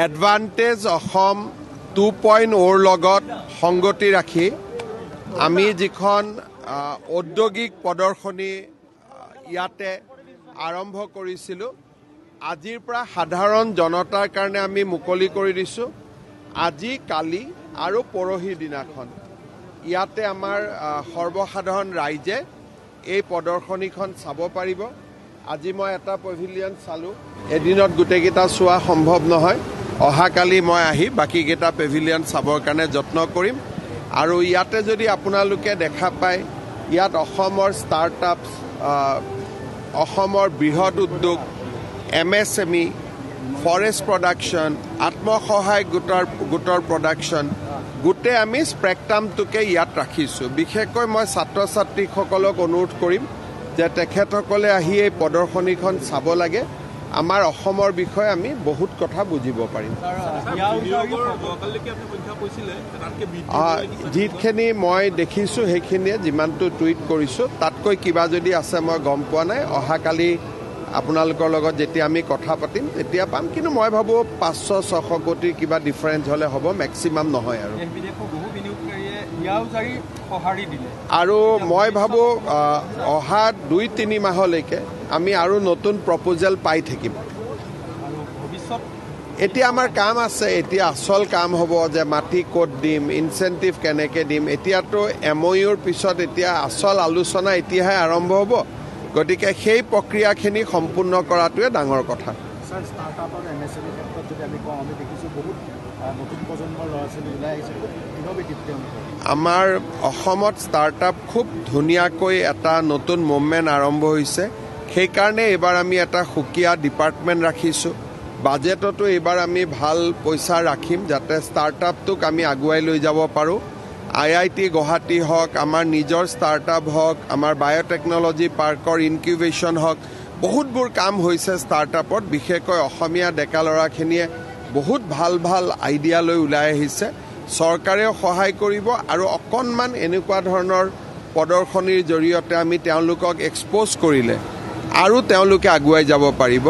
advantage Assam 2.0 লগত সংগতি ৰাখি আমি যিখন ঔদ্যোগিক প্ৰদৰ্শনী ইয়াতে আৰম্ভ কৰিছিলোঁ আজিৰ পৰা সাধাৰণ জনতাৰ কাৰণে আমি মুকলি কৰি দিছোঁ আজি কালি আৰু পৰহি দিনাখন ইয়াতে আমাৰ সৰ্বসাধাৰণ ৰাইজে এই প্ৰদৰ্শনীখন চাব পাৰিব আজি মই এটা পেভিলিয়ন চালোঁ এদিনত গোটেইকেইটা চোৱা সম্ভৱ নহয় অহাকালি মই আহি বাকীকেইটা পেভিলিয়ন চাবৰ কাৰণে যত্ন কৰিম আৰু ইয়াতে যদি আপোনালোকে দেখা পায় ইয়াত অসমৰ ষ্টাৰ্টআপছ অসমৰ বৃহৎ উদ্যোগ MSME ফৰেষ্ট প্ৰডাকশ্যন আত্মসহায়ক গোটৰ প্ৰডাকশ্যন গোটেই আমি স্পেক্ট্ৰামটোকে ইয়াত ৰাখিছোঁ বিশেষকৈ মই ছাত্ৰ ছাত্ৰীসকলক অনুৰোধ কৰিম যে তেখেতসকলে আহি এই প্ৰদৰ্শনীখন চাব লাগে আমাৰ অসমৰ বিষয়ে আমি বহুত কথা বুজিব পাৰিম যিখিনি মই দেখিছোঁ সেইখিনিয়ে যিমানটো টুইট কৰিছোঁ তাতকৈ কিবা যদি আছে মই গম পোৱা নাই অহাকালি আপোনালোকৰ লগত যেতিয়া আমি কথা পাতিম তেতিয়া পাম কিন্তু মই ভাবোঁ 500-600 কোটিৰ কিবা ডিফাৰেঞ্চ হ'লে হ'ব মেক্সিমাম নহয় আৰু মই ভাবোঁ অহা 2-3 মাহলৈকে আমি আৰু নতুন প্ৰপ'জেল পাই থাকিম এতিয়া আমাৰ কাম আছে এতিয়া আচল কাম হ'ব যে মাটি ক'ত দিম ইনচেণ্টিভ কেনেকৈ দিম এতিয়াতো MOUৰ পিছত এতিয়া আচল আলোচনা এতিয়াহে আৰম্ভ হ'ব গতিকে সেই প্ৰক্ৰিয়াখিনি সম্পূৰ্ণ কৰাটোৱে ডাঙৰ কথা আমাৰ অসমত ষ্টাৰ্টআপ খুব ধুনীয়াকৈ এটা নতুন মুভমেণ্ট আৰম্ভ হৈছে সেইকাৰণে এইবাৰ আমি এটা সুকীয়া ডিপাৰ্টমেণ্ট ৰাখিছোঁ বাজেটতো এইবাৰ আমি ভাল পইচা ৰাখিম যাতে ষ্টাৰ্টআপটোক আমি আগুৱাই লৈ যাব পাৰোঁ IIT গুৱাহাটী হওক আমাৰ নিজৰ ষ্টাৰ্টআপ হওক আমাৰ বায়'টেকনলজি পাৰ্কৰ ইনকিউবেশ্যন হওক বহুতবোৰ কাম হৈছে ষ্টাৰ্টআপত বিশেষকৈ অসমীয়া ডেকা ল'ৰাখিনিয়ে বহুত ভাল ভাল আইডিয়া লৈ ওলাই আহিছে চৰকাৰেও সহায় কৰিব আৰু অকণমান এনেকুৱা ধৰণৰ প্ৰদৰ্শনীৰ জৰিয়তে আমি তেওঁলোকক এক্সপ'জ কৰিলে আৰু তেওঁলোকে আগুৱাই যাব পাৰিব